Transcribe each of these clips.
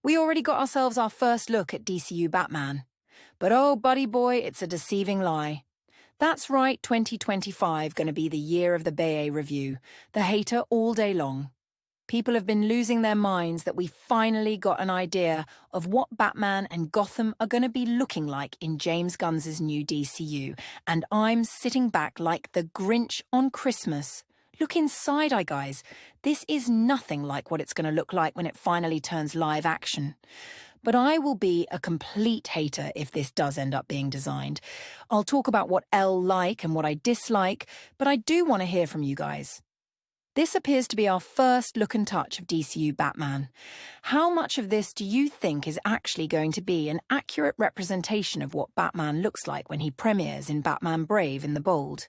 We already got ourselves our first look at DCU Batman. But oh, buddy boy, it's a deceiving lie. That's right, 2025 going to be the year of the Bay review, the hater all day long. People have been losing their minds that we finally got an idea of what Batman and Gotham are going to be looking like in James Gunn's new DCU, and I'm sitting back like the Grinch on Christmas. Look inside, guys. This is nothing like what it's going to look like when it finally turns live action. But I will be a complete hater if this does end up being designed. I'll talk about what I'll like and what I dislike, but I do want to hear from you guys. This appears to be our first look and touch of DCU Batman. How much of this do you think is actually going to be an accurate representation of what Batman looks like when he premieres in Batman Brave in the Bold?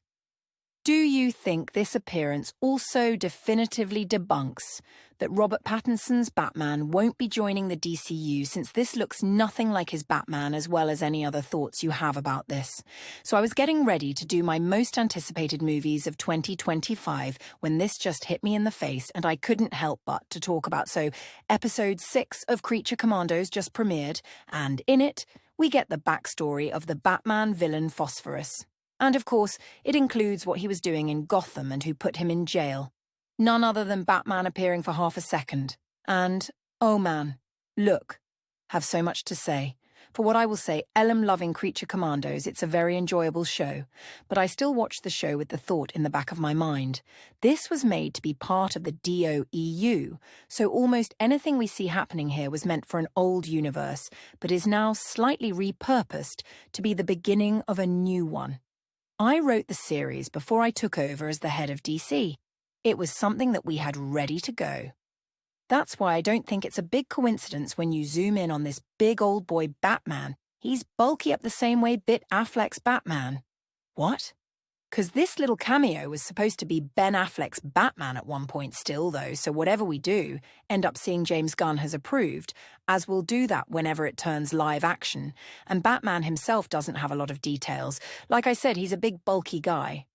Do you think this appearance also definitively debunks that Robert Pattinson's Batman won't be joining the DCU, since this looks nothing like his Batman, as well as any other thoughts you have about this? So I was getting ready to do my most anticipated movies of 2025 when this just hit me in the face, and I couldn't help but to talk about. So episode 6 of Creature Commandos just premiered, and in it we get the backstory of the Batman villain Phosphorus. And of course, it includes what he was doing in Gotham and who put him in jail. None other than Batman appearing for half a second. And, oh man, look, have so much to say. For what I will say, loving Creature Commandos, it's a very enjoyable show. But I still watch the show with the thought in the back of my mind. This was made to be part of the DCU, so almost anything we see happening here was meant for an old universe, but is now slightly repurposed to be the beginning of a new one. I wrote the series before I took over as the head of DC. It was something that we had ready to go. That's why I don't think it's a big coincidence when you zoom in on this big old boy Batman. He's bulky up the same way Affleck's Batman. What? Because this little cameo was supposed to be Ben Affleck's Batman at one point still, though, so whatever we do, end up seeing James Gunn has approved, as we'll do that whenever it turns live action. And Batman himself doesn't have a lot of details. Like I said, he's a big, bulky guy.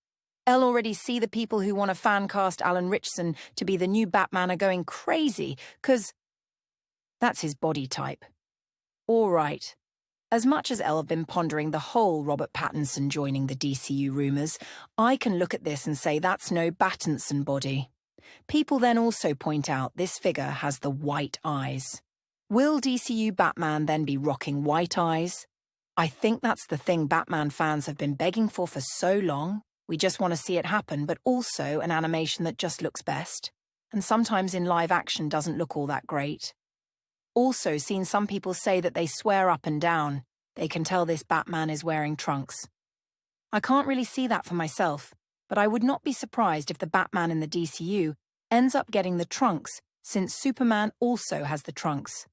I'll already see the people who want to fan cast Alan Ritchson to be the new Batman are going crazy, because that's his body type. All right. As much as Elle have been pondering the whole Robert Pattinson joining the DCU rumours, I can look at this and say that's no Battinson body. People then also point out this figure has the white eyes. Will DCU Batman then be rocking white eyes? I think that's the thing Batman fans have been begging for so long. We just want to see it happen, but also an animation that just looks best. And sometimes in live action doesn't look all that great. Also seen some people say that they swear up and down they can tell this Batman is wearing trunks. I can't really see that for myself, but I would not be surprised if the Batman in the DCU ends up getting the trunks, since Superman also has the trunks.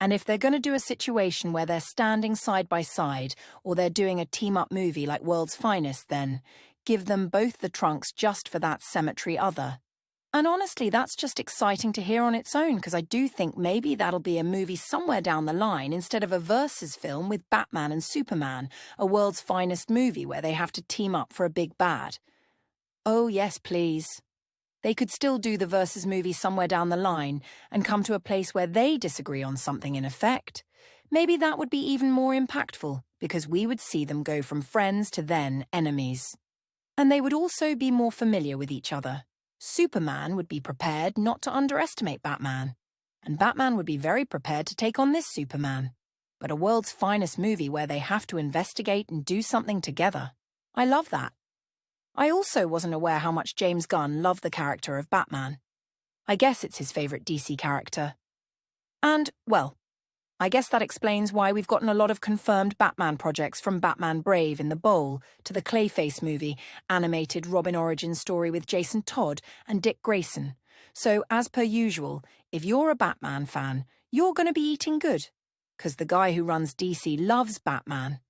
And if they're going to do a situation where they're standing side by side, or they're doing a team-up movie like World's Finest, then give them both the trunks just for that cemetery other. And honestly, that's just exciting to hear on its own, because I do think maybe that'll be a movie somewhere down the line instead of a versus film with Batman and Superman, a World's Finest movie where they have to team up for a big bad. Oh yes, please. They could still do the versus movie somewhere down the line and come to a place where they disagree on something in effect. Maybe that would be even more impactful, because we would see them go from friends to then enemies. And they would also be more familiar with each other. Superman would be prepared not to underestimate Batman, and Batman would be very prepared to take on this Superman. But a World's Finest movie where they have to investigate and do something together. I love that. I also wasn't aware how much James Gunn loved the character of Batman. I guess it's his favourite DC character. And, well, I guess that explains why we've gotten a lot of confirmed Batman projects, from Batman Brave in the Bowl to the Clayface movie, animated Robin origin story with Jason Todd and Dick Grayson. So, as per usual, if you're a Batman fan, you're going to be eating good, because the guy who runs DC loves Batman.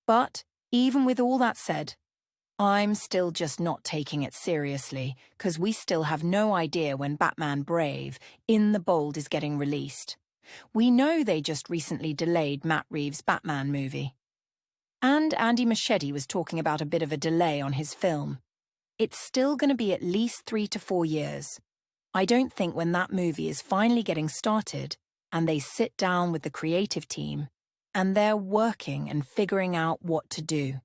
But, even with all that said, I'm still just not taking it seriously, because we still have no idea when Batman Brave in the Bold is getting released. We know they just recently delayed Matt Reeves' Batman movie. And Andy Muschietti was talking about a bit of a delay on his film. It's still going to be at least 3 to 4 years. I don't think when that movie is finally getting started, and they sit down with the creative team, and they're working and figuring out what to do.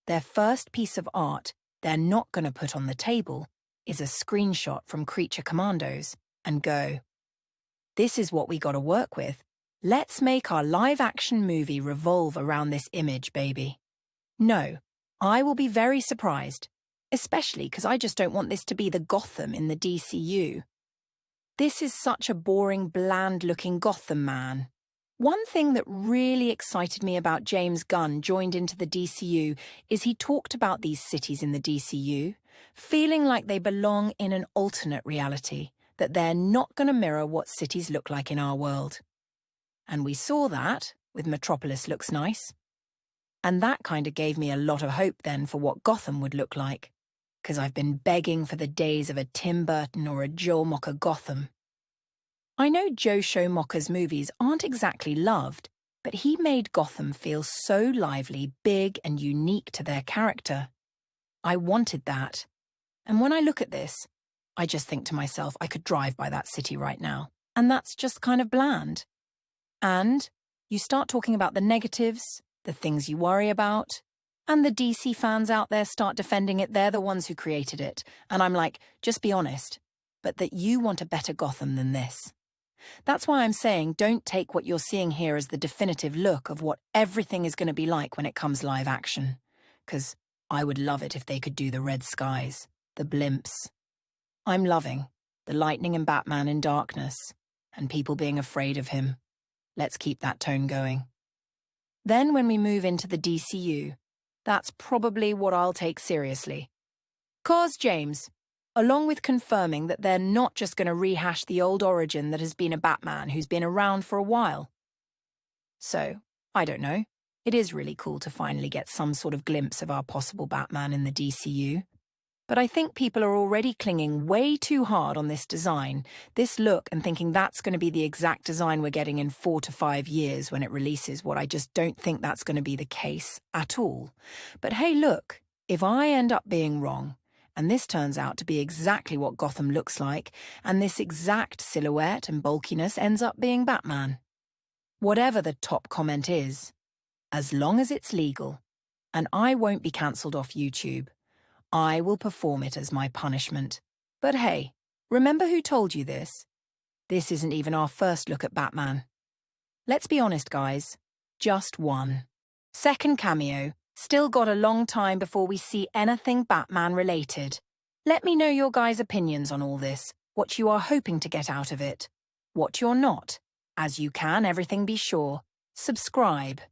Their first piece of art they're not going to put on the table is a screenshot from Creature Commandos and go, "This is what we got to work with. Let's make our live-action movie revolve around this image, baby." No, I will be very surprised, especially because I just don't want this to be the Gotham in the DCU. This is such a boring, bland-looking Gotham, man. One thing that really excited me about James Gunn joined into the DCU is he talked about these cities in the DCU, feeling like they belong in an alternate reality, that they're not going to mirror what cities look like in our world. And we saw that with Metropolis Looks Nice. And that kind of gave me a lot of hope then for what Gotham would look like, because I've been begging for the days of a Tim Burton or a Joe Mocker Gotham. I know Joe Schomocker's movies aren't exactly loved, but he made Gotham feel so lively, big, and unique to their character. I wanted that. And when I look at this, I just think to myself I could drive by that city right now, and that's just kind of bland. And you start talking about the negatives, the things you worry about, and the DC fans out there start defending it. They're the ones who created it. And I'm like, just be honest, but that you want a better Gotham than this. That's why I'm saying don't take what you're seeing here as the definitive look of what everything is going to be like when it comes live action. Because I would love it if they could do the red skies, the blimps. I'm loving the lightning and Batman in darkness, and people being afraid of him. Let's keep that tone going. Then when we move into the DCU, that's probably what I'll take seriously. 'Cause, James, along with confirming that they're not just going to rehash the old origin that has been a Batman who's been around for a while. So, I don't know. It is really cool to finally get some sort of glimpse of our possible Batman in the DCU. But I think people are already clinging way too hard on this design, this look, and thinking that's going to be the exact design we're getting in 4 to 5 years when it releases, what I just don't think that's going to be the case at all. But hey, look, if I end up being wrong, and this turns out to be exactly what Gotham looks like, and this exact silhouette and bulkiness ends up being Batman. Whatever the top comment is, as long as it's legal, and I won't be cancelled off YouTube, I will perform it as my punishment. But hey, remember who told you this? This isn't even our first look at Batman. Let's be honest, guys. Just one. Second cameo. Still got a long time before we see anything Batman-related. Let me know your guys' opinions on all this, what you are hoping to get out of it, what you're not. As you can, everything be sure. Subscribe.